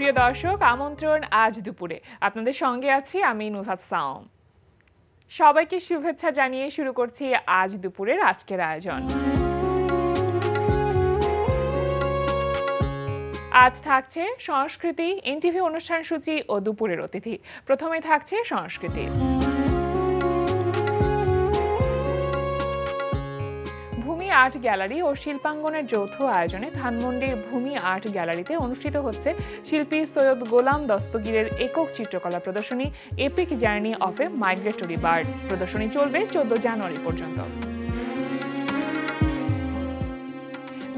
প্রিয় দর্শক, আমন্ত্রণ আজ দুপুরে। আপনাদের সঙ্গে আছি আমি নুহাত সাওম। সবাইকে শুভেচ্ছা জানিয়ে শুরু করছি আজ দুপুরের আজকের আয়োজন। আজ থাকছে সংস্কৃতি, এনটিভি অনুষ্ঠান সূচি ও দুপুরের অতিথি। প্রথমে থাকছে সংস্কৃতি। ভূমি আর্ট গ্যালারি ও শিল্পাঙ্গনের যৌথ আয়োজনে ধানমন্ডির ভূমি আর্ট গ্যালারিতে অনুষ্ঠিত হচ্ছে শিল্পী সৈয়দ গোলাম দস্তগীরের একক চিত্রকলা প্রদর্শনী epic journey of A migratory bird. প্রদর্শনী চলবে 14 জানুয়ারি পর্যন্ত।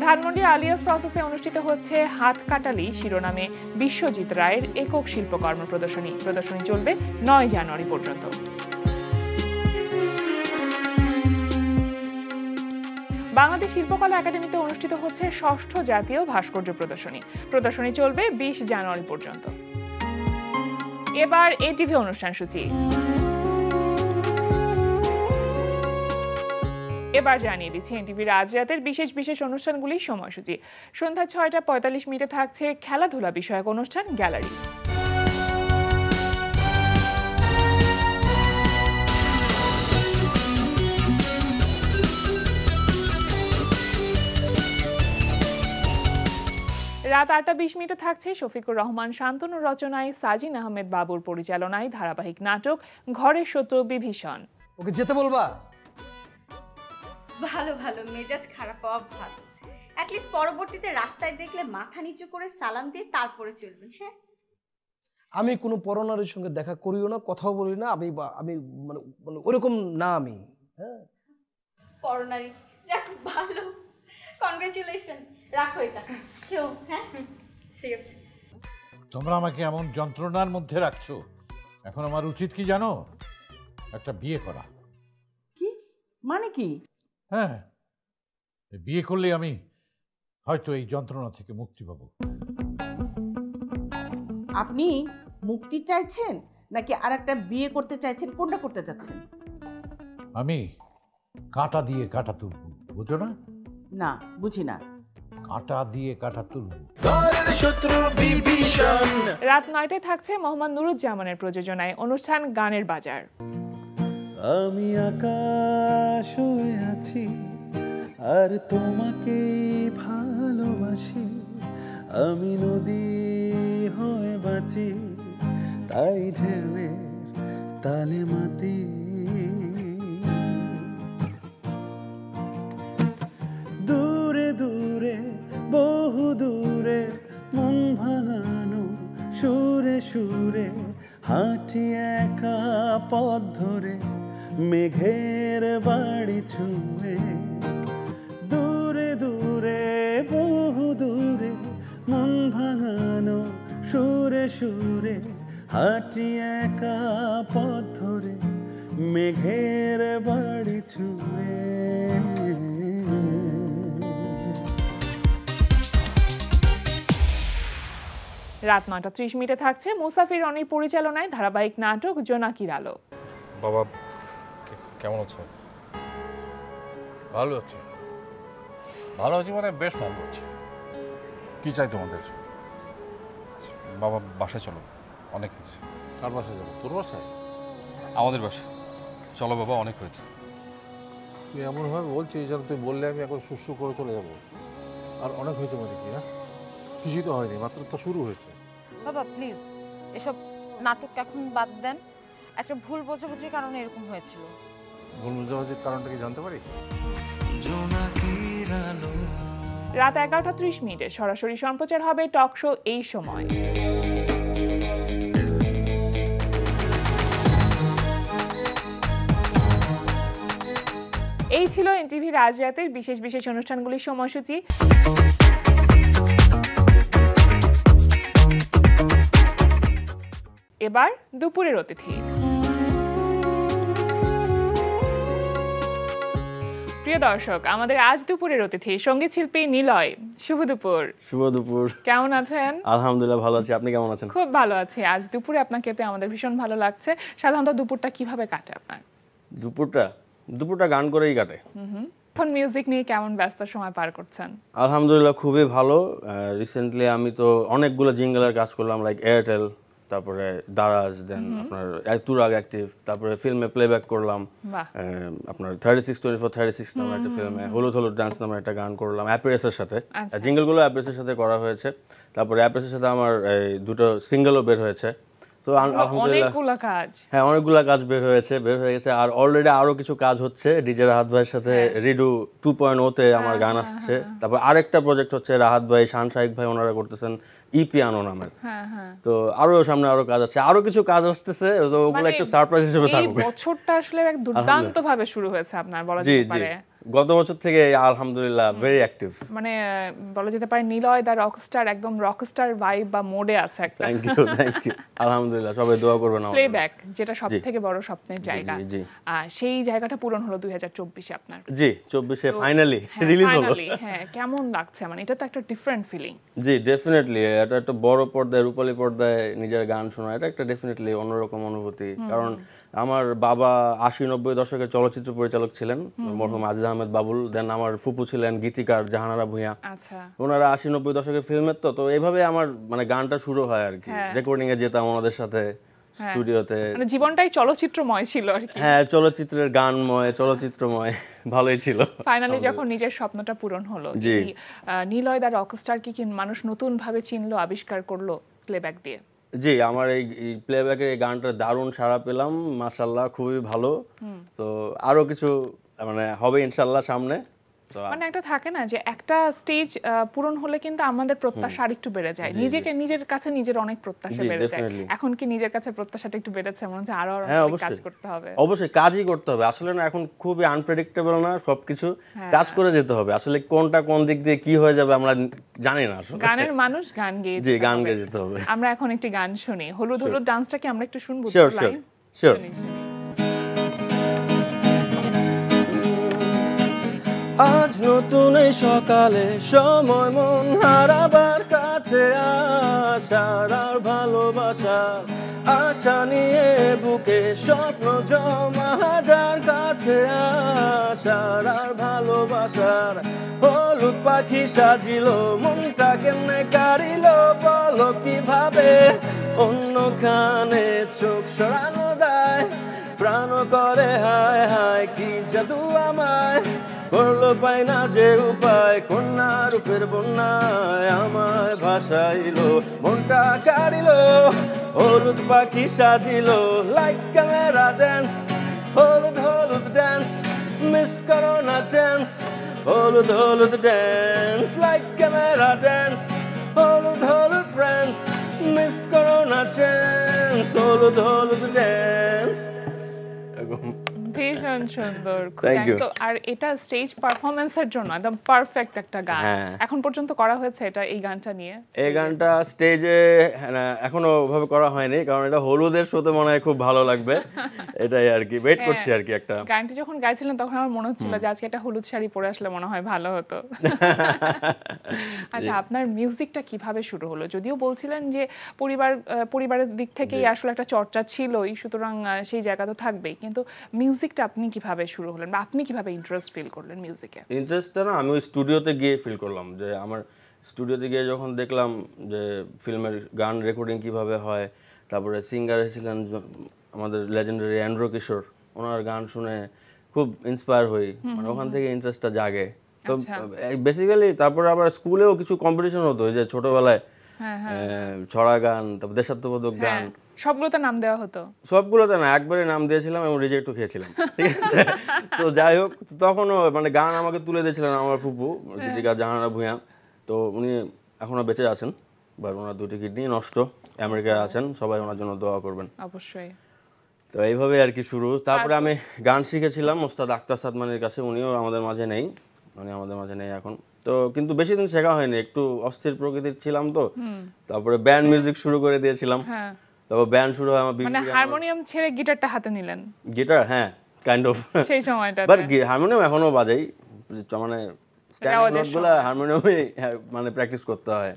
ধানমন্ডি আলিয়াস প্রসেসে অনুষ্ঠিত হচ্ছে হাত কাটালি শিরোনামে বিশ্বজিৎ রায়ের একক শিল্পকর্ম প্রদর্শনী। প্রদর্শনী চলবে 9 জানুয়ারি পর্যন্ত। বাংলাদেশ শিল্পকলা একাডেমিতে অনুষ্ঠিত হচ্ছে 6ষ্ঠ জাতীয় ভাস্কর্য প্রদর্শনী। প্রদর্শনী চলবে 20 জানুয়ারি পর্যন্ত। এবার এনটিভি অনুষ্ঠান সূচি। এবার জানিয়ে দিচ্ছি এনটিভির আজ রাতের বিশেষ বিশেষ অনুষ্ঠানগুলির সময়সূচি। সন্ধ্যা 6টা 45 মিনিটে থাকছে খেলাধুলা বিষয়ক অনুষ্ঠান গ্যালারি। রাত 8টা 20 মিনিটে থাকছে শফিকুর রহমান শান্তনু রচনায় সাজিন আহমেদ বাবুর পরিচালনায় ধারাবাহিক নাটক ঘরের শত্রু বিভীষণ। ওকে যেতে বলবা? ভালো ভালো, মেজাজ খারাপ হওয়া ভালো। অ্যাটলিস্ট পরবর্তীতে রাস্তায় দেখলে মাথা নিচু করে সালাম দিয়ে তারপরে চলবেন। হ্যাঁ, আমি কোনো পরনারীর সঙ্গে দেখা করিও না, কথাও বলি না। আমি আমি মানে ওরকম না আমি। হ্যাঁ, পরনারী, যাক ভালো, কংগ্রেচুলেশন। রাখো এটা কেউ। হ্যাঁ ঠিক আছে। তোমরা আমাকে এমন যন্ত্রণার মধ্যে রাখছো, এখন আমার উচিত কি জানো? একটা বিয়ে করা। কি মানে? কি? হ্যাঁ, বিয়ে করলে আমি হয়তো এই যন্ত্রণা থেকে মুক্তি পাবো। আপনি মুক্তি চাইছেন নাকি আর একটা বিয়ে করতে চাইছেন? কোনটা করতে চাচ্ছেন? আমি কাঁটা দিয়ে কাঁটা তুলব, বুঝো না? না, বুঝি না। কাঁটা দিয়ে কাঁটা তুলব। রাত 9টায় থাকছে মোহাম্মদ নুরুজ্জামানের প্রযোজনায় অনুষ্ঠান গানের বাজার। আমি আকাশ হয়ে আছি আর তোমাকে ভালোবাসি, আমি নদী হয়ে বাঁচি তাই ঢেউয়ের তালে মাতি। দূরে দূরে বহু দূরে মন ভাঙানো সুরে সুরে হাঁটি একা পথ ধরে মেঘের বাড়ি ছুঁয়ে। দূরে দূরে বহু দূরে মন ভাঙানো সুরে সুরে হাঁটি একা পথ ধরে মেঘের বাড়ি ছুঁয়ে। রাত 9টা 30 মিনিটে থাকছে মুসাফির রনির পরিচালনায় ধারাবাহিক নাটক জোনাকির আলো। বাবা কেমন আছো? ভালো আছি। ভালো আছি মানে বেশ ভালো আছি। কি চাই তোমাদের? বাবা বাসায় চলো, অনেক হয়েছে। কার বাসায় যাবো? তোর বাসায়? আমাদের বাসায় চলো বাবা, অনেক হয়েছে। তুই এমনভাবে বলছিস যেন তুই বললে আমি এখন সুস্থ করে চলে যাবো। আর অনেক হয়েছে মানে কি? হ্যাঁ, কিছুই তো হয়নি, মাত্র তো শুরু হয়েছে। বাবা প্লিজ এসব নাটক এখন বাদ দেন। একটা ভুল বোঝাবুঝির কারণে এরকম হয়েছিল। ভুল বোঝাবুঝির কারণটা কি জানতে পারি? রাত 11টা 30 মিনিটে সরাসরি সম্প্রচার হবে টক শো এই সময়। এই ছিল এনটিভির আজ রাতের বিশেষ বিশেষ অনুষ্ঠানগুলির সময়সূচি। এবার দুপুরের অতিথি। প্রিয় দর্শক, আমাদের আজ দুপুরের অতিথি সঙ্গীত শিল্পী নিলয়। শুভ দুপুর। শুভ দুপুর। কেমন আছেন? আলহামদুলিল্লাহ ভালো আছি, আপনি কেমন আছেন? খুব ভালো আছি। আজ দুপুরে আপনাকে পেয়ে আমাদের ভীষণ ভালো লাগছে। সাধারণত দুপুরটা কিভাবে কাটে আপনার? দুপুরটা গান করেই কাটে। এখন মিউজিক নিয়ে কেমন ব্যস্ত সময় পার করছেন? আলহামদুলিল্লাহ খুবই ভালো। রিসেন্টলি আমি তো অনেকগুলো জিঙ্গলের কাজ করলাম, লাইক এয়ারটেল, তারপরে দারাজ, দেন আপনার তুরাগ অ্যাক্টিভ, তারপরে ফিল্মে প্লেব্যাক করলাম আপনার 3624 নামের একটা ফিল্মে হলুদ হলুদ ডান্স নামের একটা গান করলাম অ্যাপিরেসের সাথে। জিঙ্গলগুলো অ্যাপিরেসের সাথে করা হয়েছে, তারপরে অ্যাপিরেসের সাথে আমার এই দুটো সিঙ্গেলও বের হয়েছে। তো আলহামদুলিল্লাহ অনেকগুলা কাজ বের হয়ে গেছে। আর অলরেডি আরো কিছু কাজ হচ্ছে ডিজে রাহাত ভাইয়ের সাথে, রিডু 2.0 আমার গান আসছে। তারপর আরেকটা প্রজেক্ট হচ্ছে রাহাত ভাই, শান শাইক ভাই ওনারা করতেছেন ইপিয়ানো নামের। তো আরো সামনে আরো কাজ আছে, আরো কিছু কাজ আসতেছে, তো ওগুলো একটা সারপ্রাইজ হিসেবে থাকবে। এই বছরটা আসলে এক দুর্দান্ত ভাবে শুরু হয়েছে আপনার, বলা যেতে পারে। গত বছর থেকে আলহামদুলিল্লাহ ভেরি অ্যাক্টিভ, মানে বলা যেতে পারে নিলয় দা রকস্টার একদম রকস্টার ভাইব বা মোডে আছে একটা। থ্যাংক ইউ আলহামদুলিল্লাহ, সবাই দোয়া করবেন আমাদের। প্লেব্যাক যেটা সবথেকে বড় স্বপ্নের জায়গা, সেই জায়গাটা পূরণ হলো 2024-এ আপনার। জি 24-এ ফাইনালি রিলিজ হলো। হ্যাঁ, কেমন লাগছে? মানে এটা তো একটা ডিফারেন্ট ফিলিং। জি ডেফিনেটলি, এটা একটা বড় পর্দায়, রূপালী পর্দায় নিজের গান শোনা, এটা একটা ডেফিনেটলি অন্যরকম অনুভূতি। কারণ আমার বাবা 80-90 দশকের চলচ্চিত্র পরিচালক ছিলেন, মরহুম আজিজ আহমেদ বাবুল। দেন আমার ফুপু ছিলেন গীতিকার জাহানারা ভূঁইয়া। ওনারা 80-90 দশকের ফিল্মের তো এইভাবে আমার মানে গানটা শুরু হয় আর কি। রেকর্ডিং এ যেতাম ওনাদের সাথে স্টুডিওতে, মানে জীবনটাই চলচ্চিত্রময় ছিল আর কি। হ্যাঁ, চলচ্চিত্রের গানময়, চলচ্চিত্রময়, ভালোই ছিল। ফাইনালি যখন নিজের স্বপ্নটা পূরণ হলো, নিলয় দা রকস্টার কি মানুষ নতুন ভাবে চিনলো, আবিষ্কার করলো প্লেব্যাক দিয়ে? জি, আমার এই প্লেব্যাকের এই গানটা দারুণ সাড়া পেলাম, মাশাআল্লাহ, খুবই ভালো। তো আরো কিছু মানে হবে ইনশাআল্লাহ সামনে। মানে একটা থাকে না যে একটা স্টেজ পূরণ হলে কিন্তু আমাদের প্রত্যাশা আরেকটু বেড়ে যায়, নিজের কাছে নিজের অনেক প্রত্যাশা বেড়ে যায়। এখন কি নিজের কাছে প্রত্যাশাটা একটু বেড়েছে? মনে হচ্ছে আরো কাজ করতে হবে। অবশ্যই কাজই করতে হবে, আসলে না এখন খুবই আনপ্রেডিক্টেবল না সবকিছু, কাজ করে যেতে হবে। আসলে কোনটা কোন দিক দিয়ে কি হয়ে যাবে আমরা জানি না। আসলে গানের মানুষ গান গেয়ে যেতে হবে। আমরা এখন একটি গান শুনি, হলুদ হলুদ ডান্সটা কি আমরা একটু শুনবো? শিওর। আজ নতুন এই সকালে সময় মন হারাবার কাছে আসার আর ভালোবাসার আশা নিয়ে বুকে স্বপ্ন জমা হাজার কাছে আসার আর ভালোবাসার হলুদ পাখি সাজিল মনটা কেমনে কাড়িল বলো কিভাবে অন্য খানে চোখ সরানো দেয় প্রাণ করে হায় হায় কি জাদু আমায় করলো পাই না যে উপায় কন্যা রূপের বন্যায় আমায় ভাসাইলো মনটা কাড়িল হলুদ পাখি সাজিল লাইক ক্যামেরা ড্যান্স হলুদ হলুদ ড্যান্স মিস করো না চান্স হলুদ হলুদ ড্যান্স লাইক ক্যামেরা ড্যান্স হলুদ হলুদ ফ্রেন্ডস মিস করো না চান্স হলুদ হলুদ ড্যান্স। ভীষণ সুন্দর। আর এটা স্টেজ পারফরম্যান্সের জন্য একদম পারফেক্ট একটা গান। এখন পর্যন্ত করা হয়েছে এটা, এই গানটা নিয়ে? এই গানটা স্টেজে এখনো ওভাবে করা হয়নি, কারণ এটা হলুদের শোতে মনে হয় খুব ভালো লাগবে, এটাই আর কি ওয়েট করছি আর কি। একটা গানটি যখন গাইছিলেন তখন আমার মনে হচ্ছিল যে আজকে একটা হলুদ শাড়ি পরে আসলে মনে হয় ভালো হতো। আচ্ছা, আপনার মিউজিকটা কিভাবে শুরু হলো? যদিও বলছিলেন যে পরিবারের দিক থেকেই আসলে একটা চর্চা ছিলই, সুতরাং সেই জায়গা তো থাকবেই, কিন্তু মিউজিকটা আপনি কিভাবে শুরু হলেন বা আপনি কিভাবে ইন্টারেস্ট ফিল করলেন মিউজিকে? ইন্টারেস্টটা না আমি ওই স্টুডিওতে গিয়ে ফিল করলাম, যে আমার স্টুডিওতে গিয়ে যখন দেখলাম যে ফিল্মের গান রেকর্ডিং কিভাবে হয়, তারপরে সিঙ্গার ছিলেন আমাদের লেজেন্ডারি অ্যান্ড্রু কিশোর, ওনার গান শুনে খুব ইন্সপায়ার হই, মানে ওখান থেকে ইন্টারেস্টটা জাগে। তো বেসিক্যালি তারপরে আবার স্কুলেও কিছু কম্পিটিশন হতো, যে ছোটবেলায় ছড়া গান, তারপর দেশাত্মবোধক গান, সবগুলোতে নাম দেওয়া হতো? সবগুলোতে না, একবারে নাম দিয়েছিলাম এবং রিজেক্টও খেয়েছিলাম, ঠিক আছে। তো যাই হোক, তখনও মানে গান আমাকে তুলে দিয়েছিলেন আমার ফুপু গীতিকার জাহানারা ভূঁইয়া। তো উনি এখনো বেঁচে আছেন, বাট ওনার দুটি কিডনি নষ্ট, আমেরিকায় আছেন, সবাই ওনার জন্য দোয়া করবেন অবশ্যই। তো এইভাবে আর কি শুরু। তারপরে আমি গান শিখেছিলাম ওস্তাদ আক্তার সাদমানের কাছে, উনিও আমাদের মাঝে নেই, এখন। তো কিন্তু বেশি দিন শেখা হয়নি, একটু অস্থির প্রকৃতির ছিলাম তো। তারপরে ব্যান্ড মিউজিক শুরু করে দিয়েছিলাম, তারপর ব্যান্ড শুরু হয় আমার। মানে হারমোনিয়াম ছেড়ে গিটারটা হাতে নিলেন? গিটার, হ্যাঁ, কাইন্ড অফ সেই সময়টা। বাট হারমোনিয়াম এখনো বাজাই, মানে নোটগুলো হারমোনিয়ামে মানে প্র্যাকটিস করতে হয়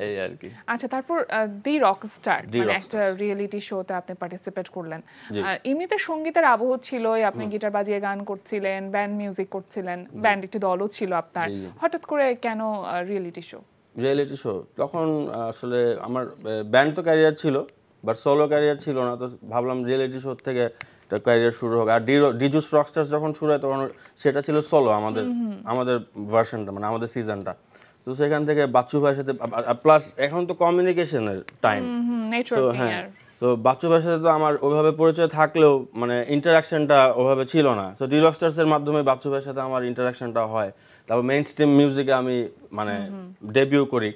এই আর কি। আচ্ছা, তারপর দি রকস্টার মানে একটা রিয়েলিটি শোতে আপনি পার্টিসিপেট করলেন। এমনিতে সঙ্গীতের আবহ ছিল, আপনি গিটার বাজিয়ে গান করছিলেন, ব্যান্ড মিউজিক করছিলেন, ব্যান্ড একটি দলও ছিল আপনার, হঠাৎ করে কেন রিয়েলিটি শো? রিয়েলিটি শো তখন আসলে আমার ব্যান্ড তো ক্যারিয়ার ছিল, বাট সোলো ক্যারিয়ার ছিল না, তো ভাবলাম রিয়েলিটি শো থেকে একটা ক্যারিয়ার শুরু হোক। আর ডিজুস রকস্টার্স যখন শুরু হয় তখন সেটা ছিল সোলো, আমাদের ভার্সনটা মানে আমাদের সিজনটা। তো সেখান থেকে বাচ্চু ভাইয়ের সাথে প্লাস এখন তো কমিউনিকেশনের টাইম, তো হ্যাঁ, তো বাচ্চু ভাইয়ের সাথে তো আমার ওইভাবে পরিচয় থাকলেও মানে ইন্টারাকশনটা ওইভাবে ছিল না। তো ডি রকস্টার্সের মাধ্যমে বাচ্চু ভাইয়ের সাথে আমার ইন্টারাকশনটা হয়। তারপর মেইন স্ট্রিম মিউজিকে আমি মানে ডেবিউ করি,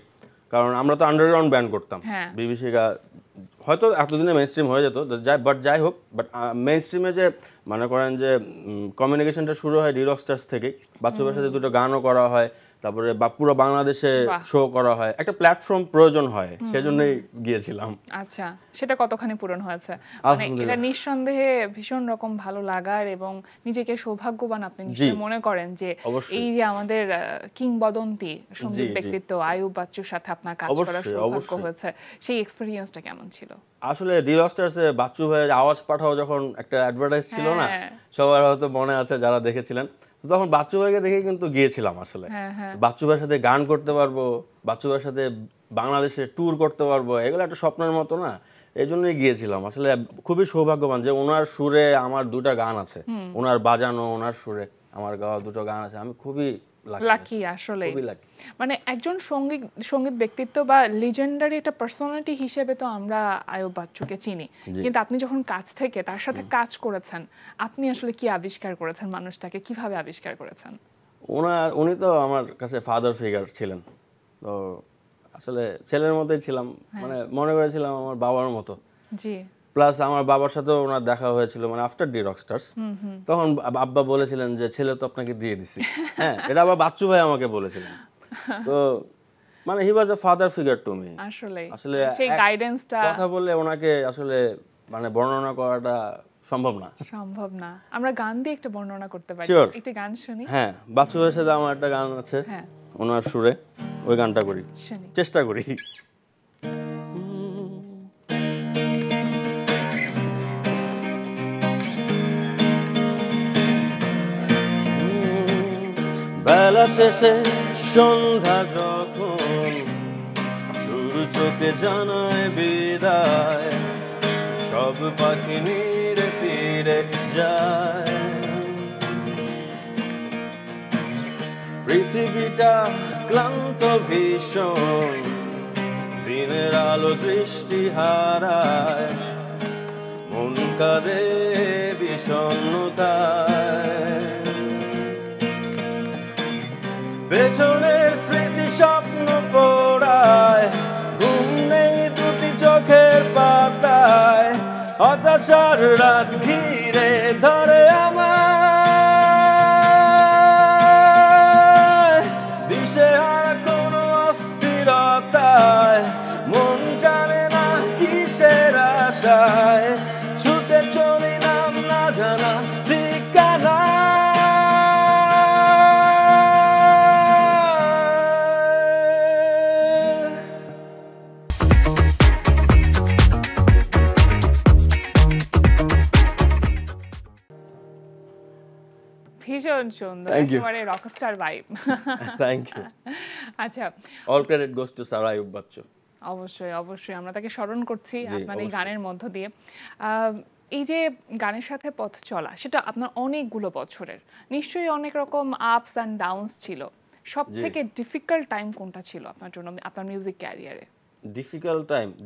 কারণ আমরা তো আন্ডারগ্রাউন্ড ব্যান্ড করতাম। বিবিসিকা হয়তো এতদিনে মেইন স্ট্রিম হয়ে যেত, যাই হোক, বাট মেইন স্ট্রিমে যে মনে করেন যে কমিউনিকেশনটা শুরু হয় ডি রকস্টার্স থেকে। বাচ্চু ভাইয়ের সাথে দুটো গানও করা হয়, তারপরে পুরো বাংলাদেশে শো করা হয়, একটা প্ল্যাটফর্ম প্রয়োজন হয়, সেজন্যই গিয়েছিলাম। আচ্ছা, সেটা কতখানি পূরণ হয়েছে? মানে এটা নিঃসন্দেহে ভীষণ রকম ভালো লাগার এবং নিজেকে সৌভাগ্যবান আপনি নিশ্চয়ই মনে করেন যে এই যে আমাদের কিংবদন্তি সঙ্গীত ব্যক্তিত্ব আয়ুব বাচ্চুর সাথে আপনার কাজ করার সৌভাগ্য হয়েছে, সেই এক্সপেরিয়েন্সটা কেমন ছিল? আসলে ডি রকস্টার্সে বাচ্চু ভাইয়ের আওয়াজ পাঠাও যখন একটা অ্যাডভার্টাইজ ছিল না, সবার হয়তো মনে আছে যারা দেখেছিলেন, তখন বাচ্চু ভাইকে দেখেই কিন্তু গিয়েছিলাম। আসলে বাচ্চু ভাইয়ের সাথে গান করতে পারবো, বাচ্চু ভাইয়ের সাথে বাংলাদেশে ট্যুর করতে পারবো, এগুলো একটা স্বপ্নের মতো না, এই জন্যই গিয়েছিলাম। আসলে খুবই সৌভাগ্যবান যে ওনার সুরে আমার দুটা গান আছে, ওনার বাজানো ওনার সুরে আমার গাওয়া দুটো গান আছে, আমি খুবই লাকি। আসলে মানে একজন সঙ্গীত ব্যক্তিত্ব বা লিজেন্ডারি একটা পার্সোনালিটি হিসেবে তো আমরা আয়ুব বাচ্চুকে চিনি, কিন্তু আপনি যখন কাছ থেকে তার সাথে কাজ করেছেন, আপনি আসলে কি আবিষ্কার করেছেন, মানুষটাকে কিভাবে আবিষ্কার করেছেন? উনি তো আমার কাছে ফাদার ফিগার ছিলেন, তো আসলে ছেলের মতোই ছিলাম, মানে মনে করেছিলাম আমার বাবার মতো। জি। প্লাস আমার বাবার সাথেও ওনার দেখা হয়েছিল মানে আফটার ডি রকস্টার্স, তখন আব্বা বলেছিলেন যে ছেলে তো আপনাকে দিয়ে দিছি। হ্যাঁ, এটা আবার বাচ্চু ভাই আমাকে বলেছিলেন। তো মানে he was a father figure to me. আসলে সেই গাইডেন্সটা কথা বললে ওনাকে আসলে মানে বর্ণনা করাটা সম্ভব না। আমরা গান দিয়ে একটা বর্ণনা করতে পারি, একটা গান শুনি। হ্যাঁ, বাচ্চু ভাইয়ের সাথে আমার একটা গান আছে ওনার সুরে, ওই গানটা করি, চেষ্টা করি। বেলা শেষে সন্ধ্যা যখন সূর্যকে জানায় বিদায়, সব পাখি নিরে ফিরে যায়, পৃথিবীটা ক্লান্ত ভীষণ, দিনের আলো দৃষ্টি হারায়, মন কাঁদে বিষণ্ণতায়, পেছনের স্মৃতি স্বপ্ন পড়ায়, ঘুম নেই দুটি চোখের পাতায়, হতাশার রাত ঘিরে ধরে আমায়, দিশেহারা কোনো অস্থিরতায়, মন জানে না কিসের আশায়, ছুটে চলি নাম না জানা ঠিকানা। ভীষণ সুন্দর, একেবারে রকস্টার ভাইব। Thank you. আচ্ছা, all credit goes to sir Ayub Bachchu. অবশ্যই আমরা তাকে স্মরণ করছি আপনার এই গানের মধ্য দিয়ে। এই যে গানের সাথে পথ চলা, সেটা আপনার অনেকগুলো বছরের, নিশ্চয়ই অনেক রকম আপস অ্যান্ড ডাউনস ছিল। সবথেকে ডিফিকাল্ট টাইম কোনটা ছিল আপনার জন্য আপনার মিউজিক ক্যারিয়ারে?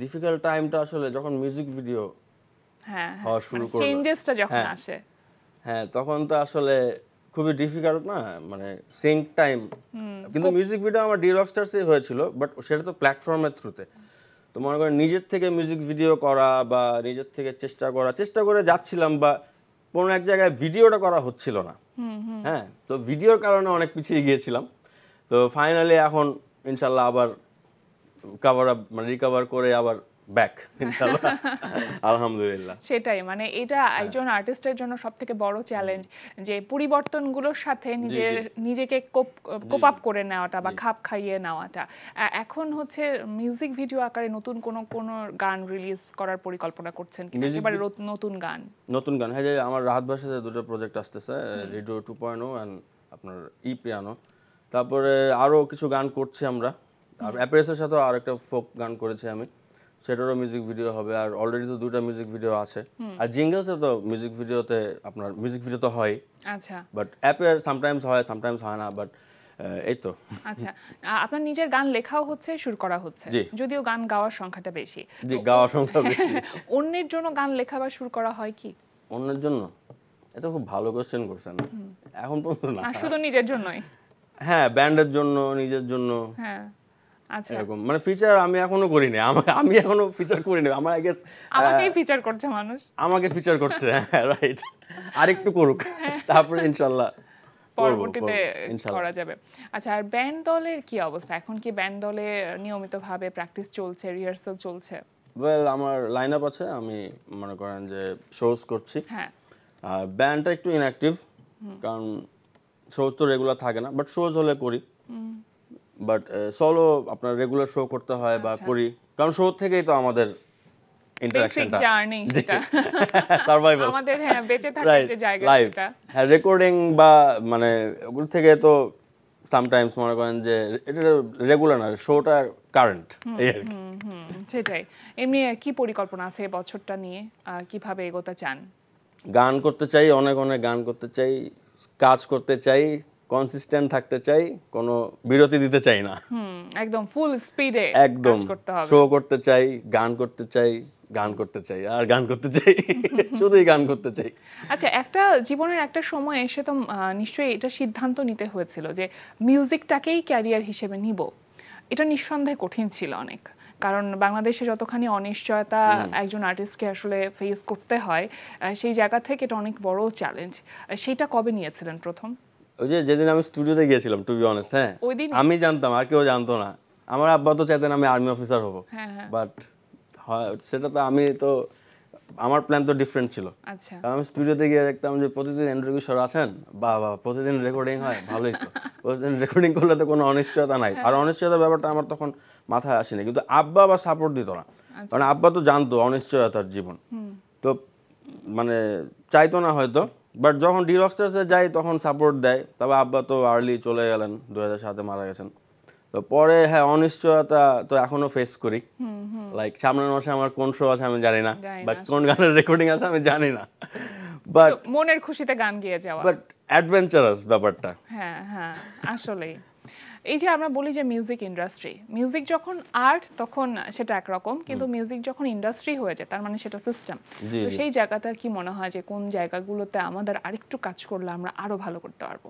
ডিফিকাল্ট টাইমটা আসলে যখন মিউজিক ভিডিও হওয়া শুরু করলো, চেঞ্জেসটা যখন আসে, হ্যাঁ তখন তো আসলে খুবই ডিফিকাল্ট না, মানে সিঙ্ক টাইম। কিন্তু মিউজিক ভিডিও আমার ডি রকস্টার্সে হয়েছিল, বাট সেটা তো প্ল্যাটফর্মের থ্রুতে। তো মনে করেন নিজের থেকে মিউজিক ভিডিও করা বা নিজের থেকে চেষ্টা করে যাচ্ছিলাম, বা কোনো এক জায়গায় ভিডিওটা করা হচ্ছিল না। হ্যাঁ, তো ভিডিওর কারণে অনেক পিছিয়ে গিয়েছিলাম। তো ফাইনালি এখন ইনশাল্লাহ আবার রিকভার করে আবার ব্যাক ইনশাআল্লাহ আলহামদুলিল্লাহ। সেটাই, মানে এটা একজন আর্টিস্টের জন্য সবথেকে বড় চ্যালেঞ্জ, যে পরিবর্তনগুলোর সাথে নিজেকে কোপ আপ করে নেওয়াটা বা খাপ খাইয়ে নেওয়াটা। এখন হচ্ছে মিউজিক ভিডিও আকারে নতুন কোন গান রিলিজ করার পরিকল্পনা করছেন কিনা? একেবারে নতুন গান, হ্যাঁ, যে আমার রাহাত ভাইয়ের সাথে দুটো প্রজেক্ট আসতেছে, রেডিও 2.0 এন্ড আপনার ই পিয়ানো, তারপরে আরো কিছু গান করছি আমরা। আর অ্যাপারেসের সাথে আর একটা ফোক গান করেছি আমি, সেটারও মিউজিক ভিডিও হবে। আর অলরেডি তো দুটো মিউজিক ভিডিও আছে। আর জিঙ্গলসে তো মিউজিক ভিডিওতে আপনার মিউজিক ভিডিও তো হয়, আচ্ছা, বাট অ্যাপের সামটাইমস হয় সামটাইমস হয় না, বাট এই তো। আচ্ছা, আপনার নিজের গান লেখাও হচ্ছে, সুর করা হচ্ছে, যদিও গান গাওয়ার সংখ্যাটা বেশি। জি, গাওয়ার সংখ্যা বেশি। অন্যের জন্য গান লেখা বা সুর করা হয় কি? অন্যের জন্য? এটা খুব ভালো কোশ্চেন করছেন। এখন পর্যন্ত না, শুধু নিজের জন্যই। হ্যাঁ, ব্যান্ডের জন্য, নিজের জন্য। হ্যাঁ, আচ্ছা, এরকম মানে ফিচার আমি এখনো করিনি। আমি এখনো ফিচার করিনি। আমার আই গেস আমাকেই ফিচার করছে মানুষ, আমাকে ফিচার করছে। হ্যাঁ, রাইট। আরেকটু করুক, তারপরে ইনশাআল্লাহ পরবর্তীতে করা যাবে। আচ্ছা, আর ব্যান্ড দলের কি অবস্থা? এখন কি ব্যান্ড দলে নিয়মিতভাবে প্র্যাকটিস চলছে, রিহার্সাল চলছে? ওয়েল, আমার লাইন আপ আছে, আমি মনে করেন যে শোজ করছি। হ্যাঁ, আর ব্যান্ডটা একটু ইনঅ্যাক্টিভ, কারণ শোজ তো রেগুলার থাকে না, বাট শোজ হলে করি। বাট সোলো আপনার রেগুলার শো করতে হয় বা করি, কারণ শো থেকেই তো আমাদের ইন্টারঅ্যাকশনটা, জার্নি, সেটা সারভাইভাল আমাদের, হ্যাঁ, বেঁচে থাকার যে জায়গাটা। হ্যাঁ, রেকর্ডিং বা মানে ওগুলো থেকে তো সামটাইমস মনে করেন যে এটা রেগুলার না, শোটা কারেন্ট, এই আর কি। সেটাই। এমনি কি পরিকল্পনা আছে এই বছরটা নিয়ে? কিভাবে এগোতে চান? গান করতে চাই, অনেক গান করতে চাই, কাজ করতে চাই, কনসিস্টেন্ট থাকতে চাই, কোনো বিরতি দিতে চাই না, একদম ফুল স্পিডে একদম করতে হবে। শো করতে চাই, গান করতে চাই, গান করতে চাই, আর গান করতে চাই, শুধুই গান করতে চাই। আচ্ছা, একটা জীবনের একটা সময় এসে তো নিশ্চয়ই এটা সিদ্ধান্ত নিতে হয়েছিল যে মিউজিকটাকেই ক্যারিয়ার হিসেবে নিব। এটা নিঃসন্দেহে কঠিন ছিল অনেক, কারণ বাংলাদেশে যতখানি অনিশ্চয়তা একজন আর্টিস্টকে আসলে ফেস করতে হয়, সেই জায়গা থেকে এটা অনেক বড় চ্যালেঞ্জ। সেটা কবে নিয়েছিলেন প্রথম? ওই যে যেদিন আমি স্টুডিওতে গিয়েছিলাম, টু বি অনেস্ট, হ্যাঁ, আমি জানতাম, আর কেউ জানতো না। আমার আব্বা তো চাইতেন আমি আর্মি অফিসার হব, বাট সেটা তো আমার প্ল্যান তো ডিফারেন্ট ছিল। আচ্ছা, আমি স্টুডিওতে গিয়ে দেখতাম যে প্রতিদিন এন্ড্রু কিশোর আছেন, বা প্রতিদিন রেকর্ডিং হয়, ভালোই তো। প্রতিদিন রেকর্ডিং করলে তো কোনো অনিশ্চয়তা নাই, আর অনিশ্চয়তার ব্যাপারটা আমার তখন মাথায় আসেনি। কিন্তু আব্বা আবার সাপোর্ট দিত না, কারণ আব্বা তো জানতো অনিশ্চয়তার জীবন, তো মানে চাইতো না হয়তো। বাট যখন ডি রকস্টার্সে যাই তখন সাপোর্ট দেয়। তবে আব্বা তো আর্লি চলে গেলেন, 2007-এ মারা গেছেন। তো পরে হ্যাঁ, অনিশ্চয়তা তো এখনো ফেস করি। লাইক সামনের মাসে আমার কোন শো আছে আমি জানি না, বা কোন গানের রেকর্ডিং আছে আমি জানি না, বাট মনের খুশিতে গান গেয়ে যাওয়া, বাট অ্যাডভেঞ্চারাস ব্যাপারটা। হ্যাঁ হ্যাঁ, আসলেই। এই যে আমরা বলি যে মিউজিক ইন্ডাস্ট্রি, মিউজিক যখন আর্ট তখন সেটা একরকম, কিন্তু মিউজিক যখন ইন্ডাস্ট্রি হয়ে যায় তার মানে সেটা সিস্টেম। তো সেই জায়গাটা কি মনে হয় যে কোন জায়গাগুলোতে আমাদের আরেকটু কাজ করলে আমরা আরো ভালো করতে পারবো?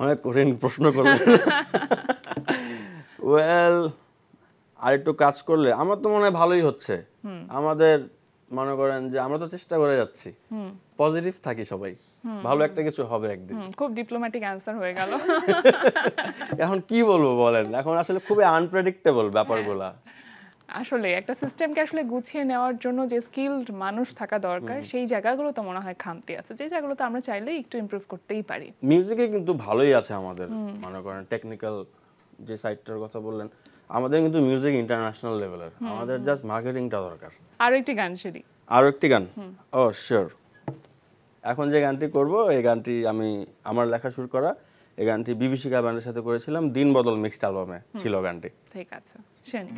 অনেক কঠিন প্রশ্ন করবেন। ওয়েল, আরেকটু কাজ করলে আমার তো মনে হয় ভালোই হচ্ছে। আমাদের মনে করেন যে আমরা তো চেষ্টা করে যাচ্ছি, পজিটিভ থাকি সবাই, ভালো একটা কিছু হবে একদিন। খুব ডিপ্লোম্যাটিক অ্যানসার হয়ে গেল। এখন কি বলবো বলেন, এখন আসলে খুবই আনপ্রেডিক্টেবল ব্যাপারগুলা। আসলে একটা সিস্টেমকে আসলে গুছিয়ে নেওয়ার জন্য যে স্কিলড মানুষ থাকা দরকার, সেই জায়গাগুলো তো মনে হয় খামতি আছে, যে জায়গাগুলোতে আমরা চাইলে একটু ইমপ্রুভ করতেই পারি। মিউজিকে কিন্তু ভালোই আছে আমাদের, মনে করেন টেকনিক্যাল যে সাইডটার কথা বললেন, আমাদের কিন্তু মিউজিক ইন্টারন্যাশনাল লেভেলের, আমাদের জাস্ট মার্কেটিংটা দরকার। আরো একটি গান শুনি। আরো একটি গান? ও শিওর। এখন যে গানটি করব, এই গানটি আমি আমার লেখা শুরু করা, এই গানটি বিভীষিকা ব্যান্ডের সাথে করেছিলাম, দিন বদল মিক্সড অ্যালবামে ছিল গানটি। ঠিক আছে, শুনি।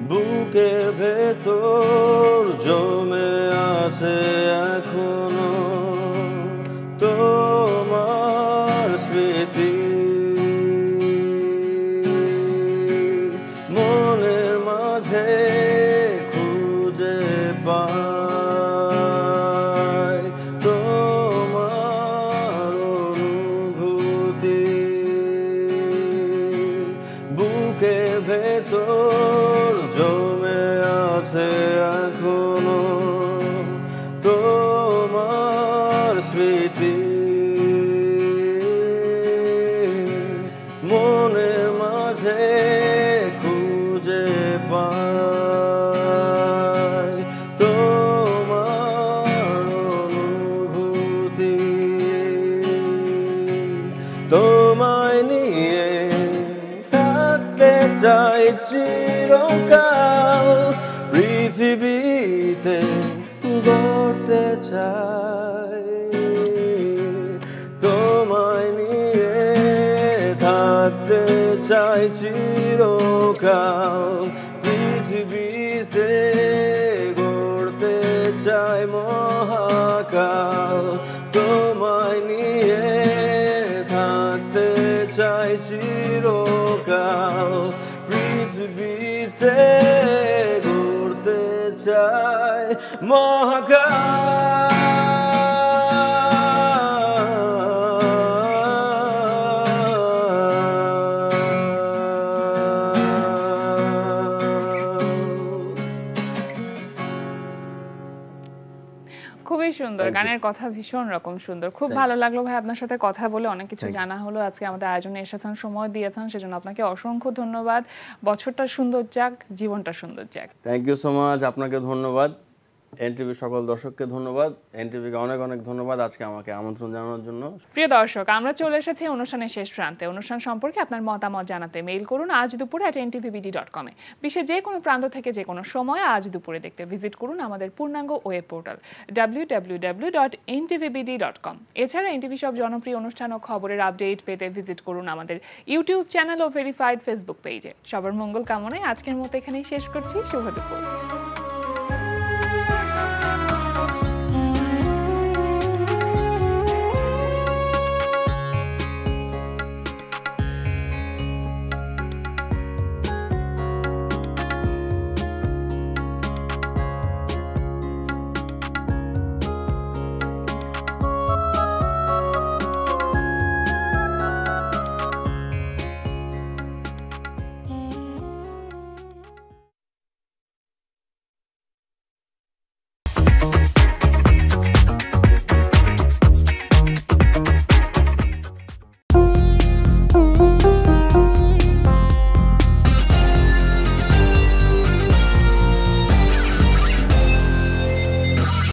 বুকের ভেতর জমে আছে এখনো তোমার স্মৃতি, মনের মাঝে খুঁজে পাই তোমার অনুভূতি, বুকের ভেতর জমে চাই চিরকাল পৃথিবীতে গড়তে চাই তোমায় নিয়ে থাকতে চাই চিরকাল পৃথিবীতে গড়তে চাই মহাকাল তোমায় নিয়ে থাকতে চাই চিরকাল পৃথিবীতে গড়তে চাই মহাকাল খুবই সুন্দর, গানের কথা ভীষণ রকম সুন্দর। খুব ভালো লাগলো ভাই আপনার সাথে কথা বলে, অনেক কিছু জানা হলো। আজকে আমাদের আয়োজনে এসেছেন, সময় দিয়েছেন, সেজন্য আপনাকে অসংখ্য ধন্যবাদ। বছরটা সুন্দর যাক, জীবনটা সুন্দর যাক। থ্যাংক ইউ সো মাচ, আপনাকে ধন্যবাদ। এনটিভি সকল দর্শককে ধন্যবাদ, এনটিভিকে অনেক অনেক ধন্যবাদ আজকে আমাকে আমন্ত্রণ জানানোর জন্য। প্রিয় দর্শক, আমরা চলে এসেছি অনুষ্ঠানের শেষ প্রান্তে। অনুষ্ঠান সম্পর্কে আপনার মতামত জানাতে মেইল করুন আজ দুপুরে @ntvbd.com এ। বিশ্বের যে কোনো প্রান্ত থেকে যে কোনো সময় আজ দুপুরে দেখতে ভিজিট করুন আমাদের পূর্ণাঙ্গ ওয়েব পোর্টাল www.ntvbd.com। এছাড়া এনটিভি সব জনপ্রিয় অনুষ্ঠান ও খবরের আপডেট পেতে ভিজিট করুন আমাদের ইউটিউব চ্যানেল ও ভেরিফাইড ফেসবুক পেজে। সবার মঙ্গল কামনায় আজকের মতো এখানেই শেষ করছি। শুভ দুপুর।